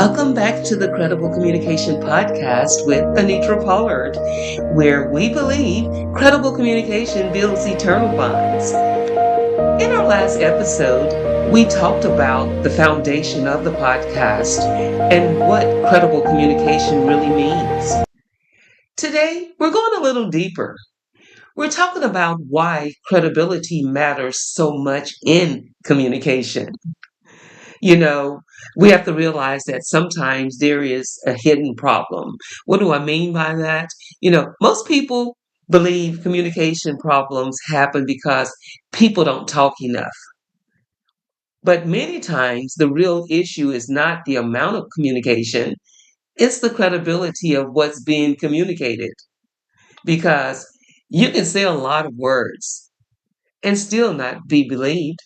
Welcome back to the Credible Communication Podcast with Anetria Pollard, where we believe credible communication builds eternal bonds. In our last episode, we talked about the foundation of the podcast and what credible communication really means. Today, we're going a little deeper. We're talking about why credibility matters so much in communication. You know, we have to realize that sometimes there is a hidden problem. What do I mean by that? Most people believe communication problems happen because people don't talk enough. But many times the real issue is not the amount of communication, it's the credibility of what's being communicated. Because you can say a lot of words and still not be believed.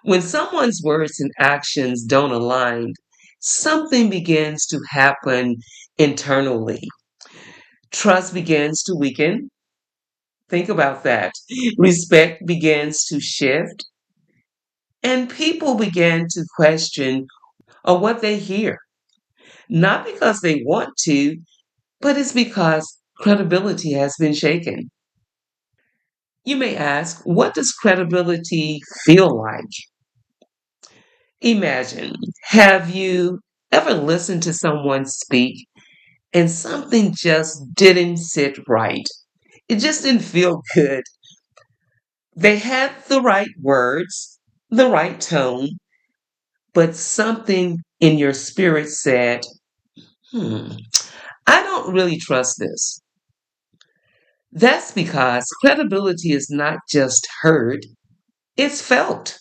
When someone's words and actions don't align, something begins to happen internally. Trust begins to weaken. Think about that. Respect begins to shift, and people begin to question what they hear. Not because they want to, but it's because credibility has been shaken. You may ask, what does credibility feel like? Imagine, have you ever listened to someone speak and something just didn't sit right? It just didn't feel good. They had the right words, the right tone, but something in your spirit said, hmm, I don't really trust this. That's because credibility is not just heard, it's felt.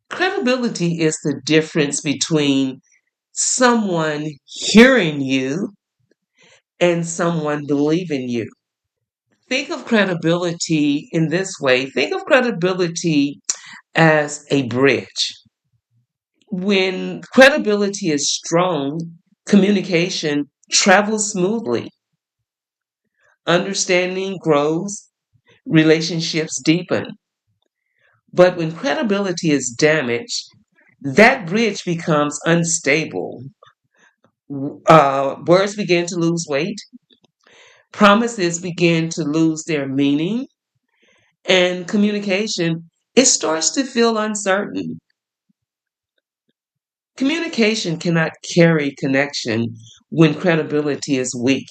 Credibility is the difference between someone hearing you and someone believing you. Think of credibility in this way. Think of credibility as a bridge. When credibility is strong, communication travels smoothly, understanding grows, relationships deepen. But when credibility is damaged, that bridge becomes unstable. Words begin to lose weight, promises begin to lose their meaning, and communication, it starts to feel uncertain. Communication cannot carry connection when credibility is weak.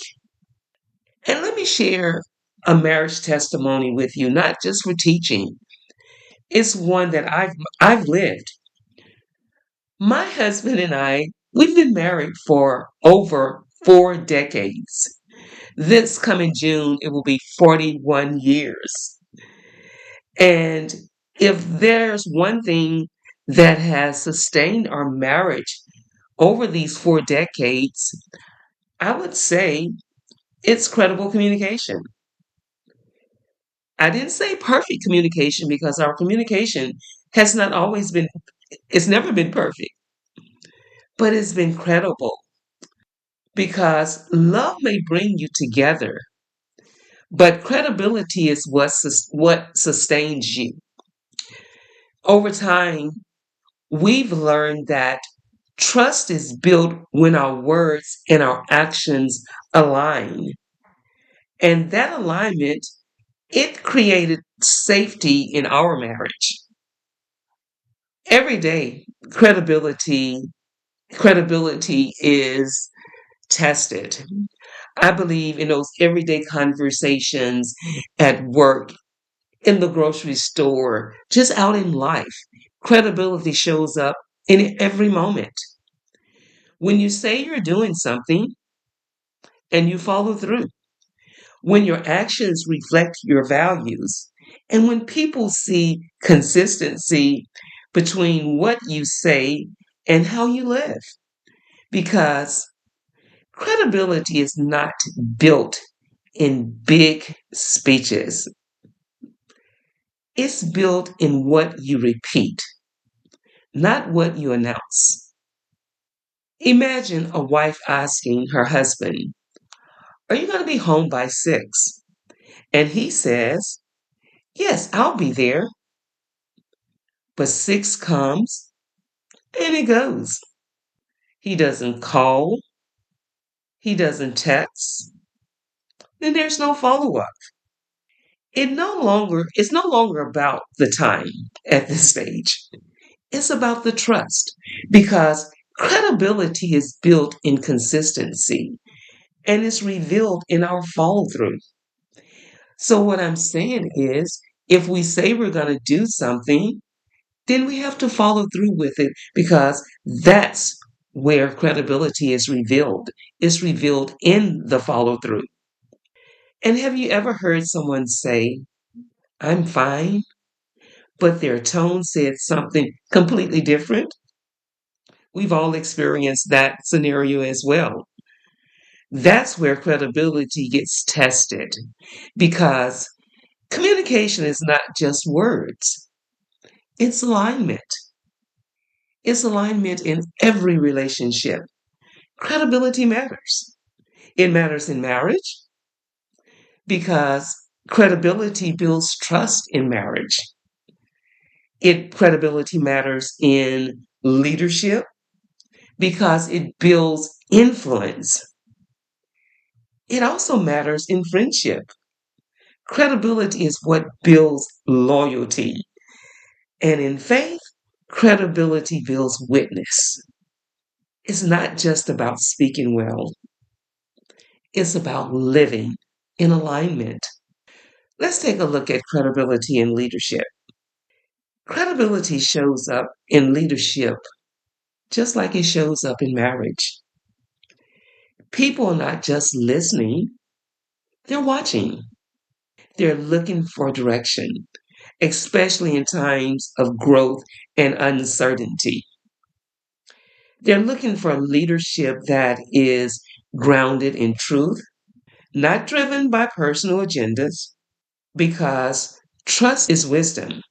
And let me share a marriage testimony with you, not just for teaching. It's one that I've lived. My husband and I, we've been married for over 4 decades. This coming June, it will be 41 years. And if there's one thing that has sustained our marriage over these 4 decades, I would say it's credible communication. I didn't say perfect communication because our communication has not always been, it's never been perfect, but it's been credible because love may bring you together, but credibility is what sustains you. Over time, we've learned that trust is built when our words and our actions align. And that alignment, it created safety in our marriage. Every day, credibility is tested. I believe in those everyday conversations at work, in the grocery store, just out in life. Credibility shows up in every moment. When you say you're doing something and you follow through, when your actions reflect your values, and when people see consistency between what you say and how you live. Because credibility is not built in big speeches, it's built in what you repeat, not what you announce. Imagine a wife asking her husband, are you going to be home by 6? And he says, yes, I'll be there. But 6 comes and it goes. he doesn't call, he doesn't text, then there's no follow-up. It's no longer about the time at this stage. It's about the trust because credibility is built in consistency and is revealed in our follow through. So, what I'm saying is, if we say we're going to do something, then we have to follow through with it because that's where credibility is revealed. It's revealed in the follow through. And have you ever heard someone say, I'm fine, but their tone said something completely different? We've all experienced that scenario as well. That's where credibility gets tested because communication is not just words, it's alignment. It's alignment in every relationship. Credibility matters. It matters in marriage because credibility builds trust in marriage. Credibility matters in leadership because it builds influence. It also matters in friendship. Credibility is what builds loyalty. And in faith, credibility builds witness. It's not just about speaking well, it's about living in alignment. Let's take a look at credibility in leadership. Credibility shows up in leadership just like it shows up in marriage. People are not just listening, they're watching. They're looking for direction, especially in times of growth and uncertainty. They're looking for leadership that is grounded in truth, not driven by personal agendas, because trust is wisdom.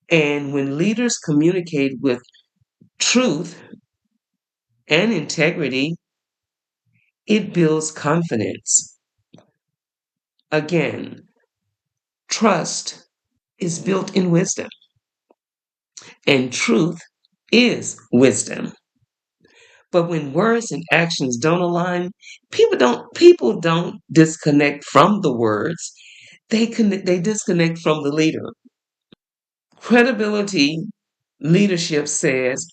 And when leaders communicate with truth and integrity, it builds confidence. Again, trust is built in wisdom, and truth is wisdom. But when words and actions don't align, people don't disconnect from the words. They disconnect from the leader. Credibility leadership says,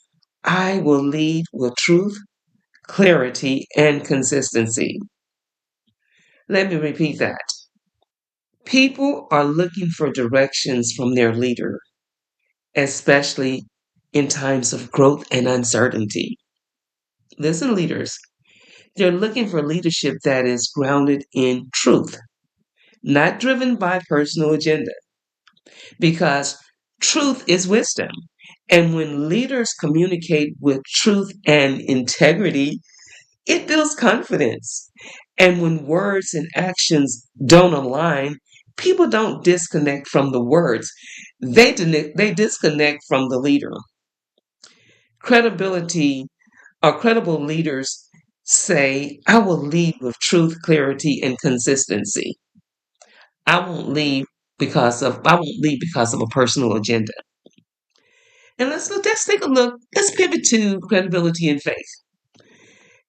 I will lead with truth, clarity, and consistency. Let me repeat that. People are looking for directions from their leader, especially in times of growth and uncertainty. Listen, leaders, they're looking for leadership that is grounded in truth, not driven by personal agenda, because truth is wisdom. And when leaders communicate with truth and integrity, it builds confidence. And when words and actions don't align, people don't disconnect from the words. They disconnect from the leader. Credibility or credible leaders say, I will lead with truth, clarity, and consistency. I won't lead because of a personal agenda. And let's take a look. Let's pivot to credibility and faith.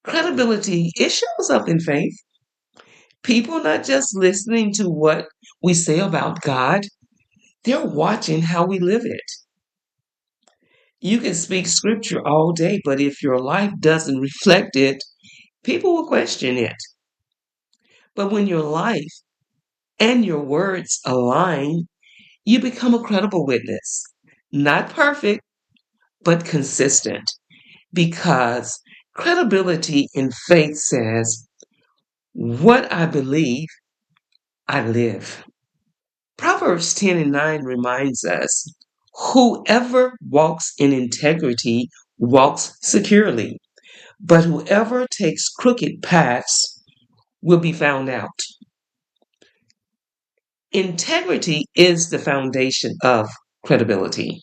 Credibility, it shows up in faith. People not just listening to what we say about God, they're watching how we live it. You can speak scripture all day, but if your life doesn't reflect it, people will question it. But when your life and your words align, you become a credible witness. Not perfect, but consistent. Because credibility in faith says, what I believe, I live. Proverbs 10 and 9 reminds us whoever walks in integrity walks securely, but whoever takes crooked paths will be found out. Integrity is the foundation of credibility.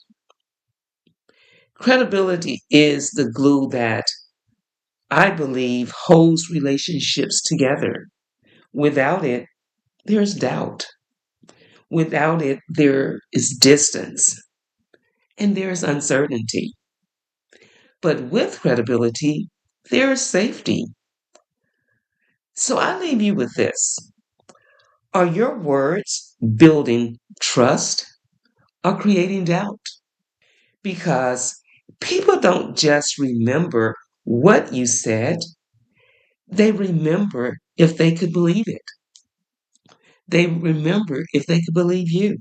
Credibility is the glue that I believe holds relationships together. Without it, there's doubt. Without it, there is distance and there's uncertainty. But with credibility, there is safety. So I leave you with this. Are your words building trust or creating doubt? Because people don't just remember what you said, they remember if they could believe it. They remember if they could believe you.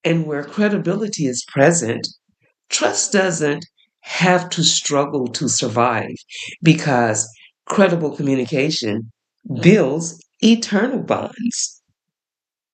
And where credibility is present, trust doesn't have to struggle to survive because credible communication builds eternal bonds.